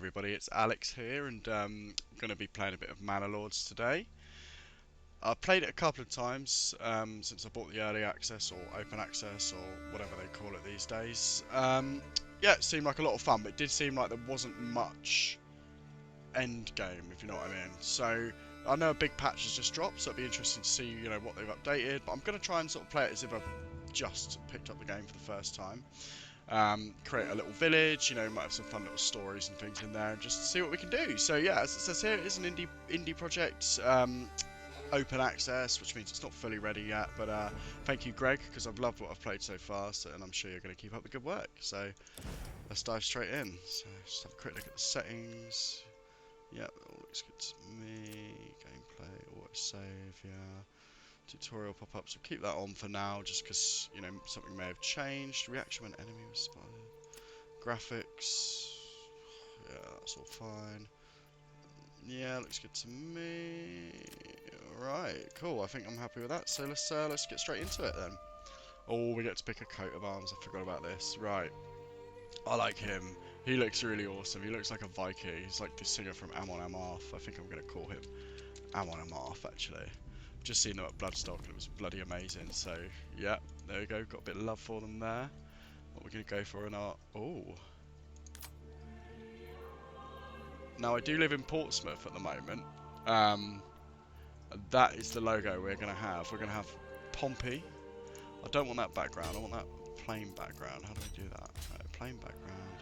Everybody, it's Alex here, and going to be playing a bit of Manor Lords today. I've played it a couple of times since I bought the early access or open access or whatever they call it these days. Yeah, it seemed like a lot of fun, but it did seem like there wasn't much end game, if you know what I mean. So I know a big patch has just dropped, so it'd be interesting to see what they've updated. But I'm going to try and sort of play it as if I've just picked up the game for the first time. Create a little village, might have some fun little stories and things in there, and just see what we can do. So yeah, as it says here, it is an indie project, open access, which means it's not fully ready yet. But thank you, Greg, because I've loved what I've played so far, and I'm sure you're going to keep up the good work. So let's dive straight in. So just have a quick look at the settings. Yeah, all looks good to me. Gameplay, auto save, yeah. Tutorial pop-ups, we'll keep that on for now just because something may have changed. Reaction when enemy was spotted. Graphics, yeah, that's all fine. Yeah, looks good to me. Alright, cool, I think I'm happy with that, so let's get straight into it then. Oh, we get to pick a coat of arms, I forgot about this. Right, I like him. He looks really awesome. He looks like a Viking. He's like the singer from Amon Amarth. I think I'm going to call him Amon Amarth, actually. Just seen them at Bloodstock and it was bloody amazing. So yeah, there we go. Got a bit of love for them there. What we're gonna go for in our Now I do live in Portsmouth at the moment. That is the logo we're gonna have. We're gonna have Pompey. I don't want that background. I want that plain background. How do we do that? Right, plain background.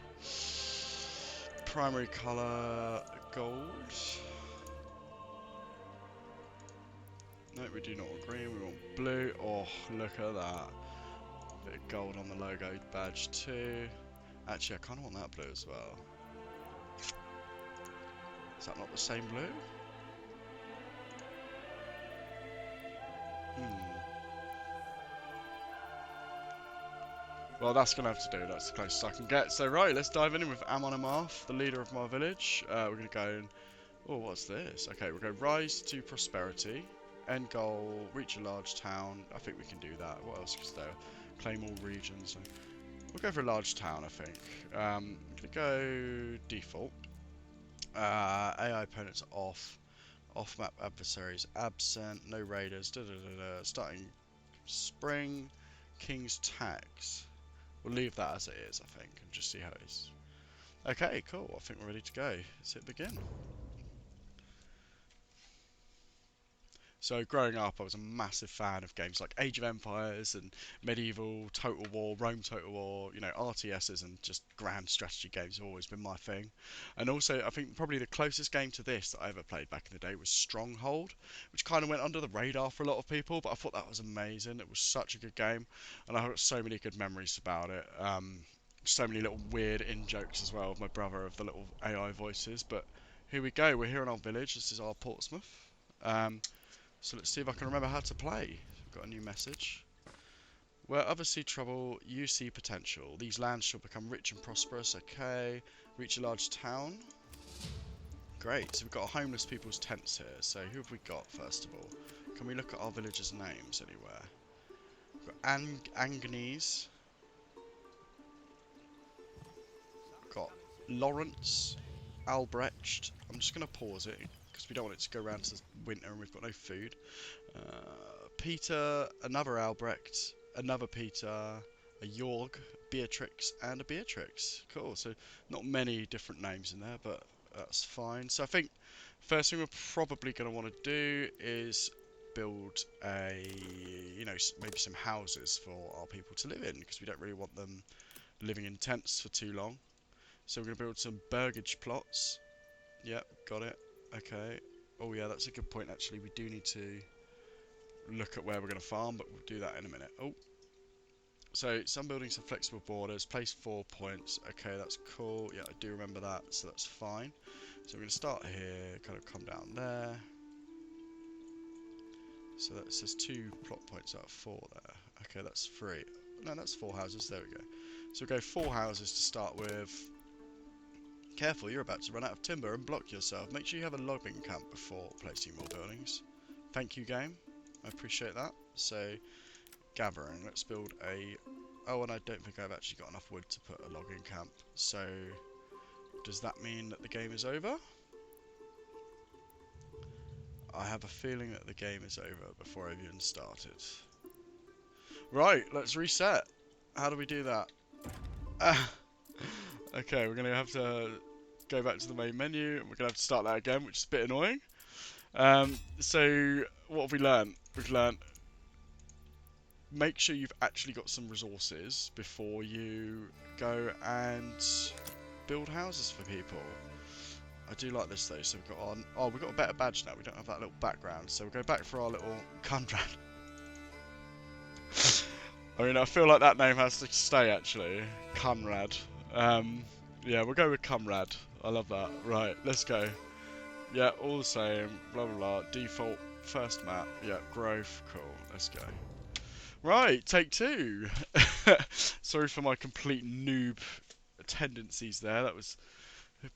Primary colour gold. No, we do not want green, we want blue. Oh, look at that. Bit of gold on the logo badge too. Actually, I kind of want that blue as well. Is that not the same blue? Well, that's going to have to do. That's the closest I can get. So, right, let's dive in with Amon Amarth, the leader of my village. We're going to go and... Oh, what's this? Okay, we'll go rise to prosperity. End goal, reach a large town. I think we can do that. What else is there? Claim all regions. We'll go for a large town, I think. I'm going to go default. AI opponents off. Off-map adversaries absent. No raiders. Starting spring. King's tax. We'll leave that as it is, I think, and just see how it is. Okay, cool. I think we're ready to go. Let's hit begin. So growing up, I was a massive fan of games like Age of Empires and Medieval, Total War, Rome Total War, RTSs and just grand strategy games have always been my thing. And also, I think probably the closest game to this that I ever played back in the day was Stronghold, which kind of went under the radar for a lot of people, but I thought that was amazing. It was such a good game, and I got so many good memories about it. So many little weird in-jokes as well with my brother of the little AI voices, but here we go. We're here in our village. This is our Portsmouth. So let's see if I can remember how to play. We've got a new message. Where others see trouble, you see potential. These lands shall become rich and prosperous. Okay. Reach a large town. Great. So we've got homeless people's tents here. So who have we got, first of all? Can we look at our villagers' names anywhere? We've got Agnes. Got Lawrence. Albrecht. I'm just going to pause it because we don't want it to go around to winter and we've got no food. Peter, another Albrecht, another Peter, a Jorg, Beatrix, and a Beatrix. Cool, so not many different names in there, but that's fine. So I think first thing we're probably going to want to do is build maybe some houses for our people to live in, because we don't really want them living in tents for too long. So we're going to build some burgage plots. Yep, got it. Okay. Oh yeah, that's a good point actually. We do need to look at where we're going to farm, but we'll do that in a minute. Oh, so some buildings have flexible borders. Place 4 points. Okay, that's cool. Yeah, I do remember that, so that's fine. So we're going to start here, kind of come down there. So that says 2 plot points out of 4 there. Okay, that's 3. No, that's 4 houses. There we go. So we'll go 4 houses to start with. Careful, you're about to run out of timber and block yourself. Make sure you have a logging camp before placing more buildings. Thank you, game. I appreciate that. So, gathering. Let's build a... Oh, and I don't think I've actually got enough wood to put a logging camp. So, Does that mean that the game is over? I have a feeling that the game is over before I've even started. Right, let's reset. How do we do that? Okay, we're going to have to go back to the main menu, and we're going to have to start that again, which is a bit annoying. So, what have we learned? We've learned make sure you've actually got some resources before you go and build houses for people. I do like this though, so we've got on. Oh, we've got a better badge now. We don't have that little background, so we'll go back for our little Conrad. I mean, I feel like that name has to stay actually. Conrad. Yeah, we'll go with Conrad. I love that. Right, let's go. Yeah, all the same. Blah blah blah. Default first map. Yeah, growth. Cool. Let's go. Right, take two. Sorry for my complete noob tendencies there. That was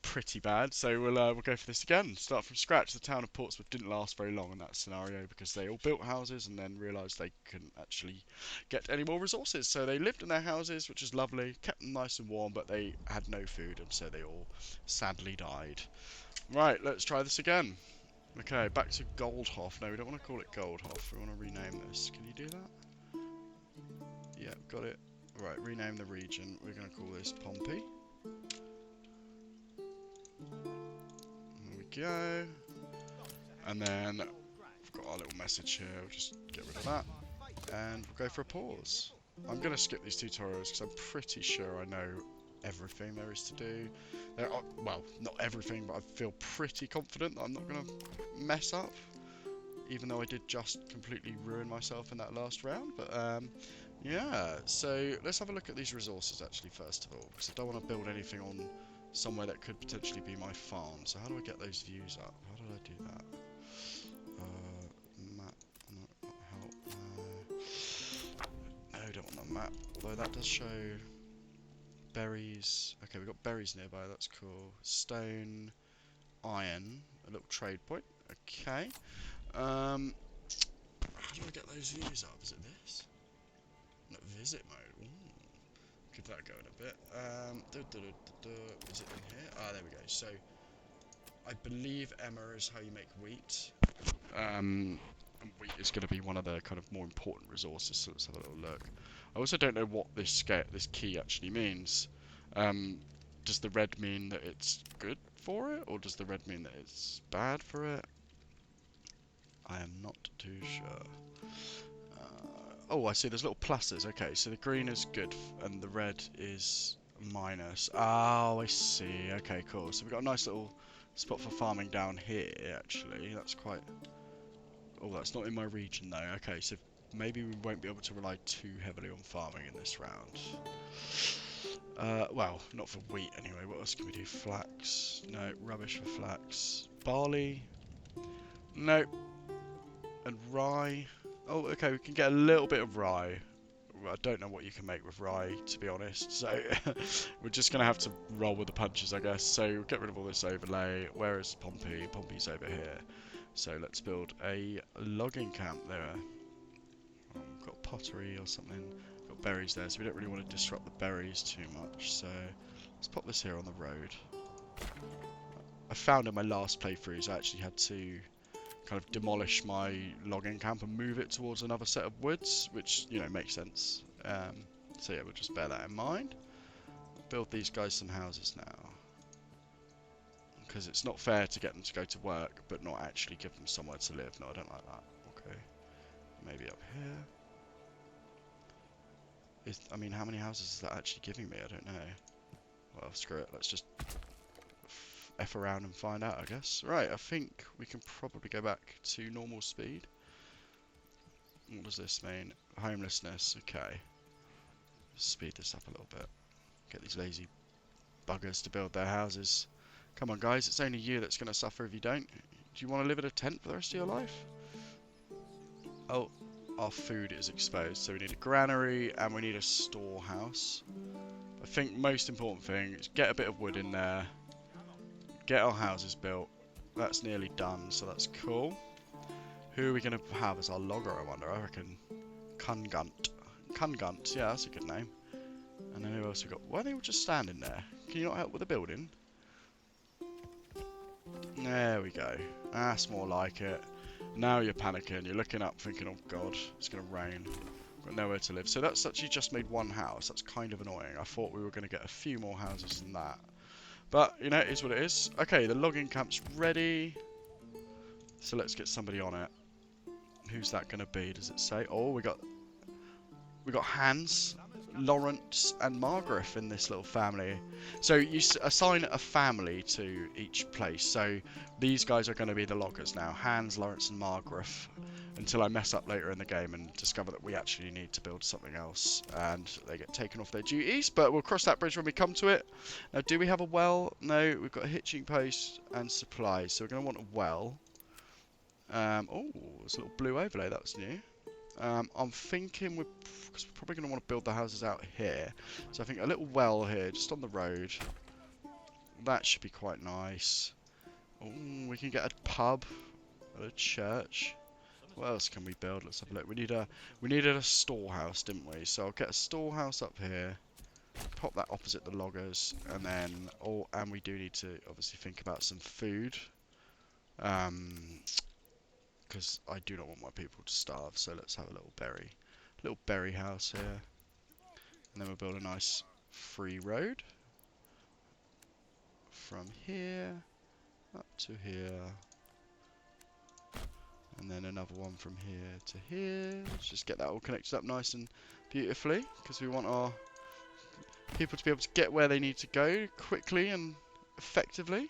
pretty bad. So we'll go for this again. Start from scratch. The town of Portsmouth didn't last very long in that scenario because they all built houses and then realised they couldn't actually get any more resources. So they lived in their houses, which is lovely, kept them nice and warm, but they had no food, and so they all sadly died. Right, let's try this again. Okay, back to Goldhof. No, we don't want to call it Goldhof. We want to rename this. Can you do that? Yeah, got it. Right, rename the region. We're going to call this Pompey. There we go. And then we've got our little message here. We'll just get rid of that. And we'll go for a pause. I'm going to skip these tutorials because I'm pretty sure I know everything there is to do. There are, well, not everything, but I feel pretty confident that I'm not going to mess up. Even though I did just completely ruin myself in that last round. But yeah, so let's have a look at these resources actually first of all. Because I don't want to build anything on somewhere that could potentially be my farm. So how do I get those views up? How did I do that? Map, no, not help. No, I don't want the map. Although that does show berries. Okay, we've got berries nearby, that's cool. Stone, iron, a little trade point. Okay. How do I get those views up? Is it this? No, visit mode. Ooh. Give that go in a bit. Is it in here? Ah, there we go. So, I believe Emma is how you make wheat. And wheat is going to be one of the kind of more important resources, so let's have a little look. I also don't know what this key actually means. Does the red mean that it's good for it, or does the red mean that it's bad for it? I am not too sure. Oh, I see there's little pluses. Okay, so the green is good, and the red is minus. Oh, I see. Okay, cool. So we've got a nice little spot for farming down here, actually. That's quite... Oh, that's not in my region, though. Okay, so maybe we won't be able to rely too heavily on farming in this round. Well, not for wheat, anyway. What else can we do? Flax. No, rubbish for flax. Barley. Nope. And rye. Oh, okay, we can get a little bit of rye. I don't know what you can make with rye, to be honest. So we're just going to have to roll with the punches, I guess. So we'll get rid of all this overlay. Where is Pompey? Pompey's over here. So let's build a logging camp there. We've got pottery or something. We've got berries there, so we don't really want to disrupt the berries too much. So let's pop this here on the road. I found in my last playthroughs I actually had to kind of demolish my logging camp and move it towards another set of woods, which, you know, makes sense. So yeah, we'll just bear that in mind. Build these guys some houses now, because it's not fair to get them to go to work but not actually give them somewhere to live. No, I don't like that. Okay, maybe up here. I mean, how many houses is that actually giving me? I don't know. Well, screw it. Let's just F around and find out, I guess. Right, I think we can probably go back to normal speed. What does this mean? Homelessness, okay. Speed this up a little bit. Get these lazy buggers to build their houses. Come on, guys, it's only you that's going to suffer if you don't. Do you want to live in a tent for the rest of your life? Oh, our food is exposed, so we need a granary and we need a storehouse. I think most important thing is get a bit of wood in there. Get our houses built. That's nearly done, so that's cool. Who are we going to have as our logger, I wonder? I reckon Kungunt. Kungunt, yeah, that's a good name. And then who else we got? Why are they all just standing there? Can you not help with the building? There we go. That's more like it. Now you're panicking. You're looking up thinking, oh god, it's going to rain. Got nowhere to live. So that's actually just made one house. That's kind of annoying. I thought we were going to get a few more houses than that. But, you know, it is what it is. Okay, the logging camp's ready. So let's get somebody on it. Who's that going to be? Does it say? Oh, we got Hans, Lawrence, and Margaret in this little family. So you assign a family to each place. So these guys are going to be the loggers now. Hans, Lawrence, and Margaret. Until I mess up later in the game and discover that we actually need to build something else. And they get taken off their duties. But we'll cross that bridge when we come to it. Now, do we have a well? No, we've got a hitching post and supplies. So we're going to want a well. Oh, there's a little blue overlay. That's new. I'm thinking because we're probably going to want to build the houses out here. So I think a little well here, just on the road. That should be quite nice. Oh, we can get a pub, a church. What else can we build? Let's have a look. We needed a storehouse, didn't we? So I'll get a storehouse up here. Pop that opposite the loggers, and then and we do need to obviously think about some food. Because I do not want my people to starve, so let's have a little berry house here. And then we'll build a nice free road. From here, up to here. And then another one from here to here. Let's just get that all connected up nice and beautifully, because we want our people to be able to get where they need to go quickly and effectively.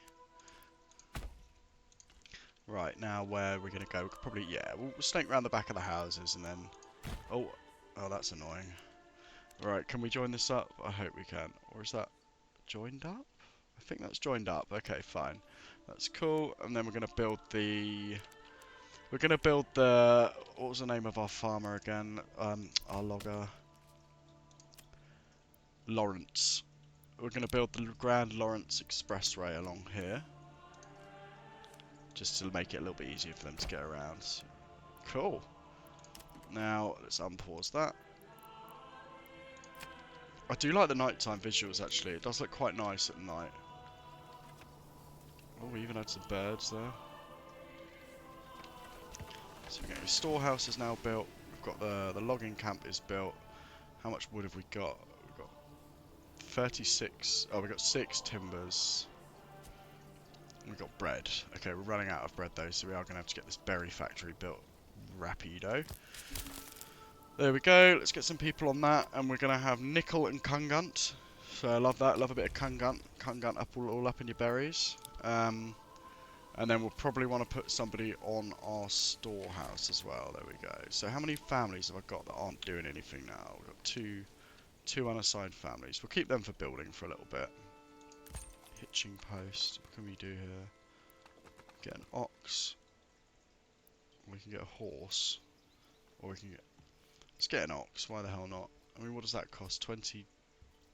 Right, now where we're going to go, probably, yeah, we'll snake around the back of the houses and then... Oh, that's annoying. Right, can we join this up? I hope we can. Or is that joined up? I think that's joined up. Okay, fine. That's cool. And then we're going to build the... What was the name of our farmer again? Our logger. Lawrence. We're going to build the Grand Lawrence Expressway along here. Just to make it a little bit easier for them to get around. Cool. Now, let's unpause that. I do like the nighttime visuals, actually. It does look quite nice at night. Oh, we even had some birds there. So we're getting the storehouse is now built. We've got the logging camp is built. How much wood have we got? We've got 36. Oh, we've got 6 timbers. We've got bread. Okay, we're running out of bread though, so we are going to have to get this berry factory built rapido. There we go. Let's get some people on that, and we're going to have nickel and kungunt. So I love that. Love a bit of kungunt. Kungunt all up in your berries. And then we'll probably want to put somebody on our storehouse as well. There we go. So how many families have I got that aren't doing anything now? We've got two unassigned families. We'll keep them for building for a little bit. Hitching post. What can we do here? Get an ox. We can get a horse. Or we can get... Let's get an ox. Why the hell not? I mean, what does that cost? 20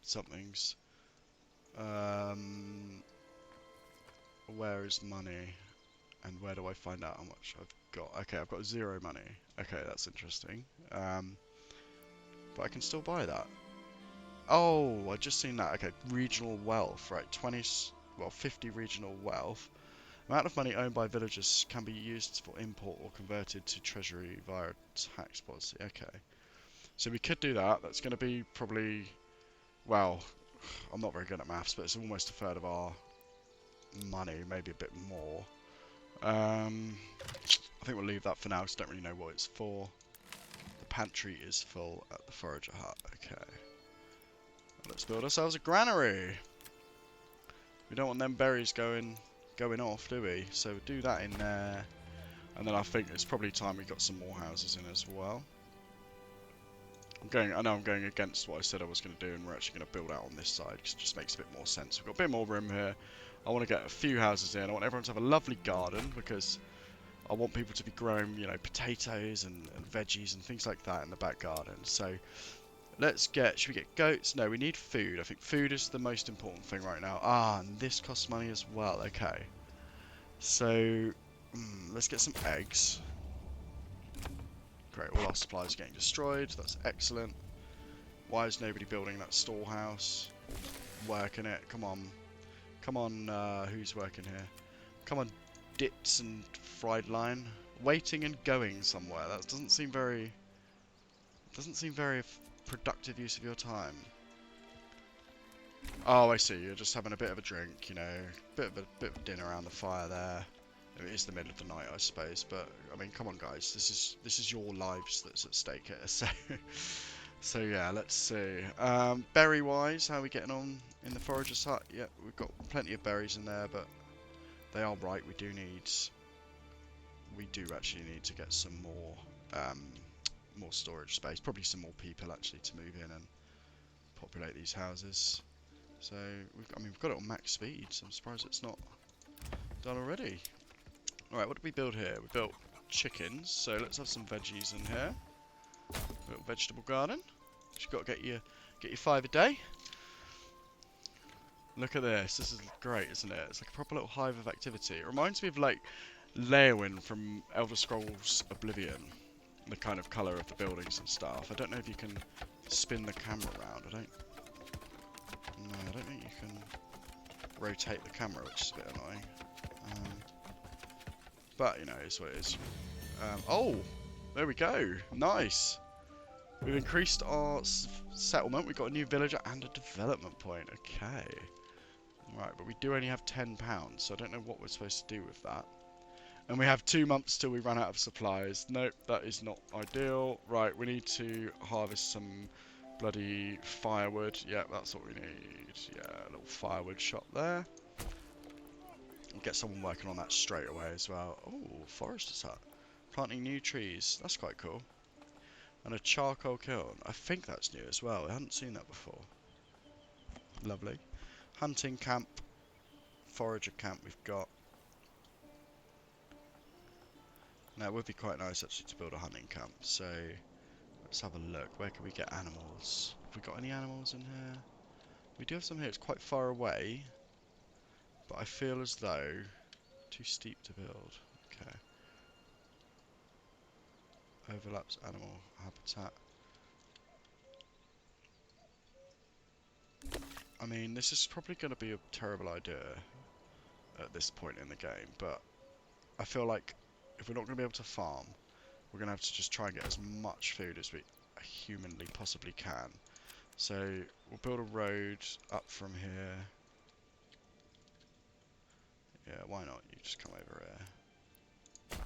somethings. Where is money? And where do I find out how much I've got? Okay, I've got 0 money. Okay, that's interesting. But I can still buy that. Oh, I just seen that. Okay, regional wealth, right? 50 regional wealth. Amount of money owned by villagers can be used for import or converted to treasury via tax policy. Okay, so we could do that. That's going to be probably, well, I'm not very good at maths, but it's almost a third of our money, maybe a bit more. I think we'll leave that for now because I don't really know what it's for. The pantry is full at the forager hut. Okay. Let's build ourselves a granary. We don't want them berries going off, do we? So we'll do that in there. And then I think it's probably time we got some more houses in as well. I know I'm going against what I said I was going to do, and we're actually going to build out on this side because it just makes a bit more sense. We've got a bit more room here. I want to get a few houses in. I want everyone to have a lovely garden because I want people to be growing, you know, potatoes and veggies and things like that in the back garden. So should we get goats? No, we need food. I think food is the most important thing right now. Ah, and this costs money as well. Okay. So, let's get some eggs. Great, all our supplies are getting destroyed. That's excellent. Why is nobody building that storehouse? Working it. Come on. Come on, who's working here? Come on, dips and fried line. Waiting and going somewhere. That doesn't seem very productive use of your time. Oh, I see. You're just having a bit of a drink, you know, bit of dinner around the fire there. It is the middle of the night, I suppose, but I mean, come on, guys. This is your lives that's at stake here. So, so yeah, let's see. Berry-wise, how are we getting on in the forager's hut? Yeah, we've got plenty of berries in there, but they are right. We do actually need to get some more storage space. Probably some more people actually to move in and populate these houses. So, I mean, we've got it on max speed, so I'm surprised it's not done already. Alright, what did we build here? We built chickens, so let's have some veggies in here. Little vegetable garden. You've got to get your 5 a day. Look at this. This is great, isn't it? It's like a proper little hive of activity. It reminds me of like Leowyn from Elder Scrolls Oblivion. The kind of colour of the buildings and stuff. I don't know if you can spin the camera around. I don't think you can rotate the camera, which is a bit annoying. But, you know, it's what it is. Oh! There we go. Nice! We've increased our settlement. We've got a new villager and a development point. Okay. Right, but we do only have £10, so I don't know what we're supposed to do with that. And we have 2 months till we run out of supplies. Nope, that is not ideal. Right, we need to harvest some bloody firewood. Yeah, that's what we need. Yeah, a little firewood shop there. Get someone working on that straight away as well. Oh, forester's hut. Planting new trees. That's quite cool. And a charcoal kiln. I think that's new as well. I hadn't seen that before. Lovely. Hunting camp. Forager camp we've got. Now it would be quite nice actually to build a hunting camp. So let's have a look. Where can we get animals? Have we got any animals in here? We do have some here. It's quite far away. But I feel as though too steep to build. Okay. Overlaps animal habitat. I mean, this is probably going to be a terrible idea at this point in the game, but I feel like if we're not going to be able to farm, we're going to have to just try and get as much food as we humanly possibly can. So we'll build a road up from here. Yeah, why not? You just come over here.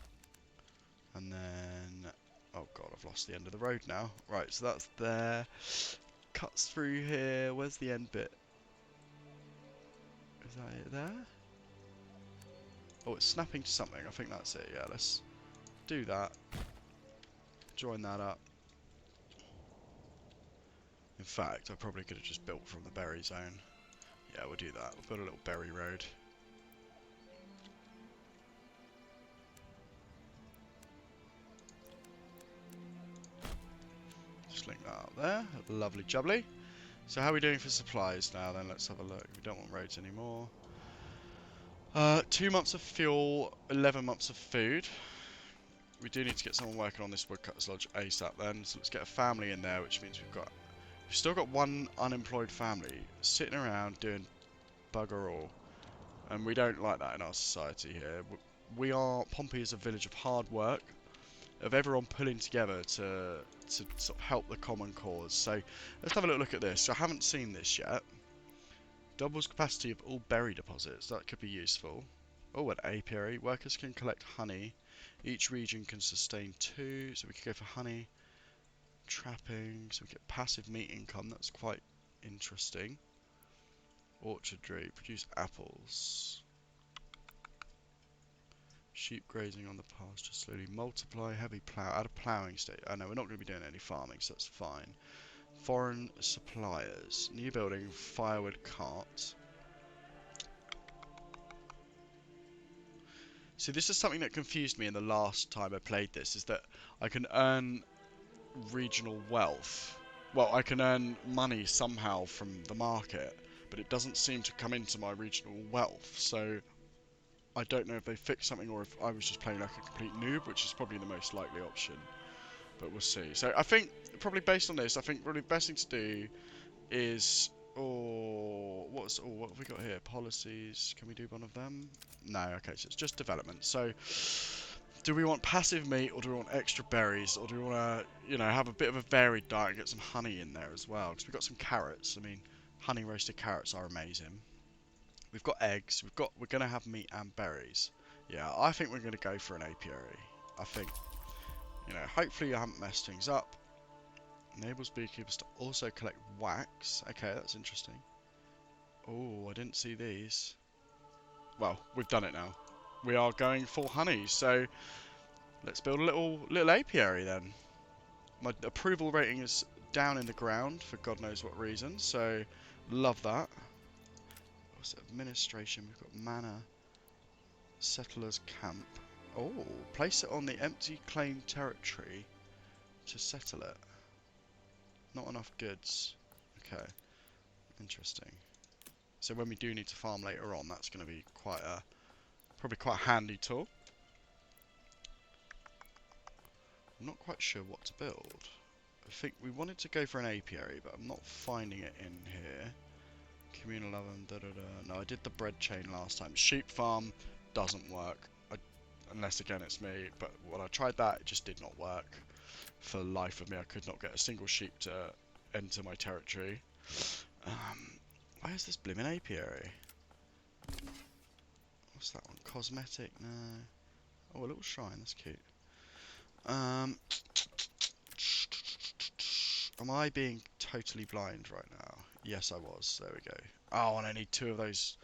And then... oh god, I've lost the end of the road now. Right, so that's there. Cuts through here. Where's the end bit? Is that it there? Oh, it's snapping to something. I think that's it. Yeah, let's do that. Join that up. In fact, I probably could have just built from the berry zone. Yeah, we'll do that. We'll build a little berry road. Just link that up there. Lovely jubbly. So how are we doing for supplies now then? Let's have a look. We don't want roads anymore. 2 months of fuel, 11 months of food. We do need to get someone working on this woodcutter's lodge ASAP then. So let's get a family in there, which means we've still got one unemployed family sitting around doing bugger all. And we don't like that in our society here. Pompey is a village of hard work, of everyone pulling together to sort of help the common cause. So let's have a little look at this. So I haven't seen this yet. Doubles capacity of all berry deposits. That could be useful. Oh, an apiary. Workers can collect honey. Each region can sustain 2. So we could go for honey. Trapping. So we get passive meat income. That's quite interesting. Orchardry. Produce apples. Sheep grazing on the pasture slowly. Multiply. Heavy plough. Add a ploughing stage. Oh no, we're not going to be doing any farming, so that's fine. Foreign suppliers. New building. Firewood cart. See, this is something that confused me in the last time I played this, is that I can earn regional wealth. Well, I can earn money somehow from the market, but it doesn't seem to come into my regional wealth. So I don't know if they fixed something or if I was just playing like a complete noob, which is probably the most likely option. But we'll see. So I think, probably based on this, I think probably the best thing to do is... oh, what have we got here? Policies. Can we do one of them? No. Okay, so it's just development. So, do we want passive meat, or do we want extra berries, or do we want to, you know, have a bit of a varied diet and get some honey in there as well? Because we've got some carrots. I mean, honey roasted carrots are amazing. We've got eggs. We're gonna have meat and berries. Yeah, I think we're gonna go for an apiary. I think, you know, hopefully you haven't messed things up. Enables beekeepers to also collect wax. Okay, that's interesting. Oh, I didn't see these. Well, we've done it now. We are going for honey, so let's build a little apiary then. My approval rating is down in the ground for God knows what reason, so love that. What's it? Administration, we've got manor, settlers camp. Oh, place it on the empty claimed territory to settle it. Not enough goods. Okay, interesting. So when we do need to farm later on, that's going to be probably quite a handy tool. I'm not quite sure what to build. I think we wanted to go for an apiary, but I'm not finding it in here. Communal oven, No, I did the bread chain last time. Sheep farm doesn't work, unless again it's me, but when I tried that, it just did not work. For the life of me, I could not get a single sheep to enter my territory. Where's this blimmin' apiary? What's that one? Cosmetic? No. Oh, a little shrine, that's cute. Am I being totally blind right now? Yes, I was. There we go. Oh, and I need 2 of those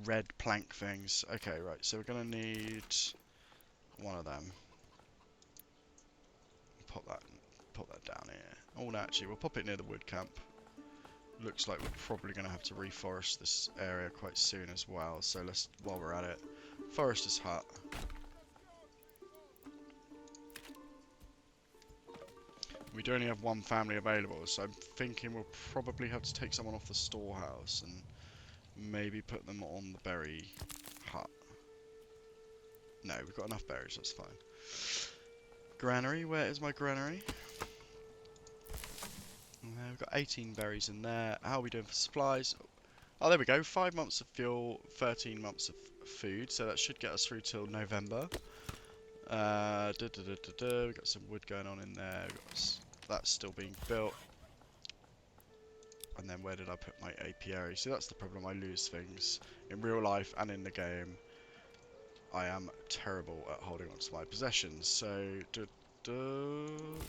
red plank things. Okay, right. So we're gonna need 1 of them. Pop that down here. Oh, no, actually, we'll pop it near the wood camp. Looks like we're probably gonna have to reforest this area quite soon as well. So let's, while we're at it, forester's hut. We do only have 1 family available, so I'm thinking we'll probably have to take someone off the storehouse and maybe put them on the berry hut. No, we've got enough berries, that's fine. Granary, where is my granary? We've got 18 berries in there. How are we doing for supplies? Oh, there we go. 5 months of fuel, 13 months of food, so that should get us through till November. We've got some wood going on in there. That's still being built. And then where did I put my apiary? So that's the problem, I lose things. In real life and in the game, I am terrible at holding on to my possessions. So,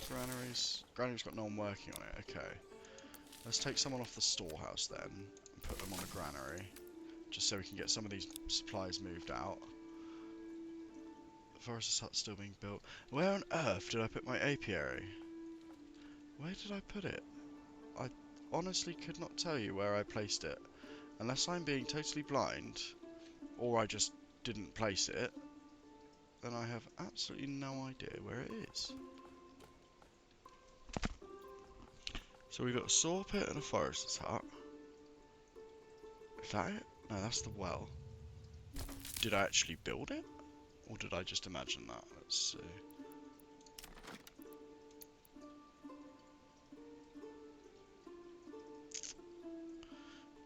granaries. Granary's got no one working on it, okay. Let's take someone off the storehouse then, and put them on the granary. Just so we can get some of these supplies moved out. The forester's hut's still being built. Where on earth did I put my apiary? Where did I put it? I honestly could not tell you where I placed it. Unless I'm being totally blind, or I just didn't place it, then I have absolutely no idea where it is. So we've got a saw pit and a forester's hut. Is that it? No, that's the well. Did I actually build it? Or did I just imagine that? Let's see.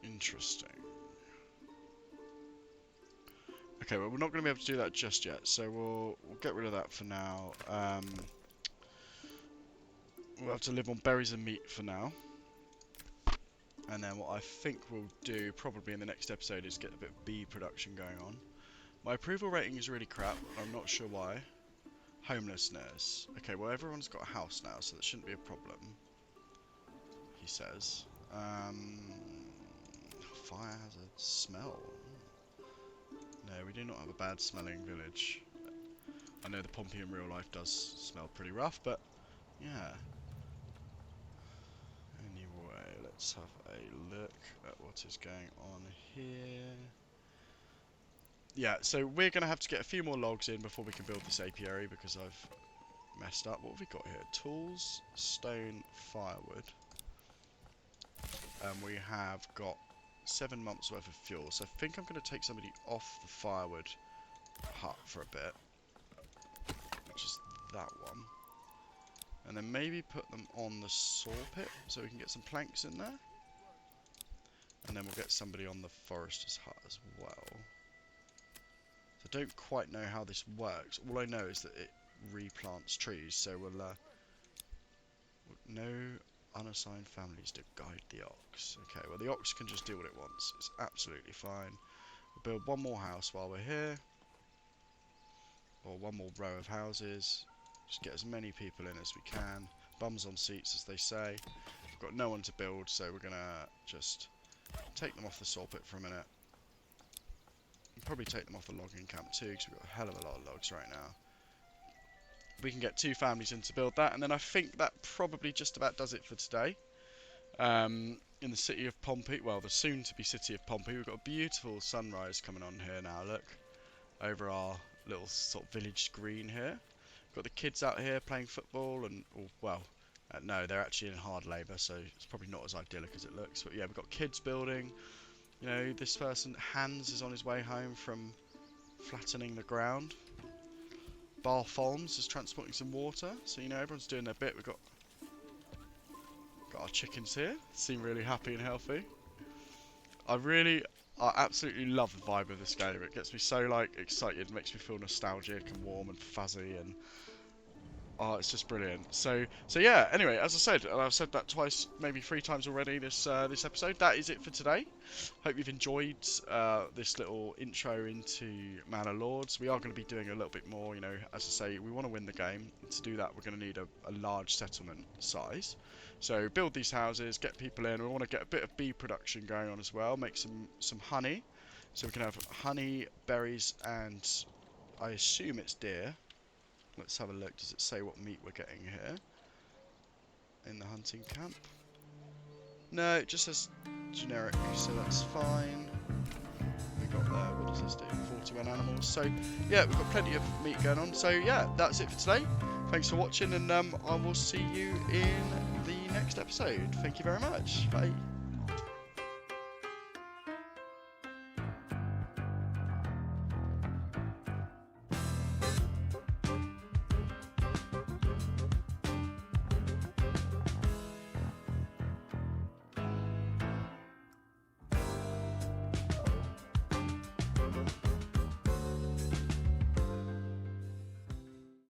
Interesting. Okay, well we're not going to be able to do that just yet, so we'll get rid of that for now. We'll have to live on berries and meat for now. And then what I think we'll do probably in the next episode is get a bit of bee production going on. My approval rating is really crap, I'm not sure why. Homelessness. Okay, well everyone's got a house now, so that shouldn't be a problem. He says. Fire hazard. Smell. No, we do not have a bad smelling village. I know the Pompey in real life does smell pretty rough, but yeah. Anyway, let's have a look at what is going on here. Yeah, so we're going to have to get a few more logs in before we can build this apiary because I've messed up. What have we got here? Tools, stone, firewood. And we have got 7 months worth of fuel. So I think I'm going to take somebody off the firewood hut for a bit. Which is that one. And then maybe put them on the saw pit so we can get some planks in there. And then we'll get somebody on the forester's hut as well. So I don't quite know how this works. All I know is that it replants trees, so we'll no unassigned families to guide the ox. Okay, well the ox can just do what it wants. It's absolutely fine. We'll build one more house while we're here. Or one more row of houses. Just get as many people in as we can. Bums on seats, as they say. We've got no one to build, so we're going to just take them off the saw pit for a minute. And probably take them off the logging camp too, because we've got a hell of a lot of logs right now. We can get 2 families in to build that, and then I think that probably just about does it for today. In the city of Pompey, well, the soon-to-be city of Pompey, we've got a beautiful sunrise coming on here now, look. Over our little sort of village green here. Got the kids out here playing football and, no, they're actually in hard labour, so it's probably not as idyllic as it looks. But yeah, we've got kids building. You know, this person, Hans, is on his way home from flattening the ground. Bartholmes is transporting some water, so you know, everyone's doing their bit. We've got our chickens here, seem really happy and healthy. I absolutely love the vibe of this game. It gets me so like excited, makes me feel nostalgic and warm and fuzzy, and oh, it's just brilliant. So yeah. Anyway, as I said, and I've said that twice, maybe 3 times already this episode. That is it for today. Hope you've enjoyed this little intro into Manor Lords. We are going to be doing a little bit more. You know, as I say, we want to win the game. And to do that, we're going to need a large settlement size. So build these houses, get people in. We want to get a bit of bee production going on as well. Make some honey, so we can have honey, berries, and I assume it's deer. Let's have a look. Does it say what meat we're getting here in the hunting camp? No, it just says generic, so that's fine. We got what does this do? 41 animals. So yeah, we've got plenty of meat going on. So yeah, that's it for today. Thanks for watching, and I will see you in the next episode. Thank you very much. Bye.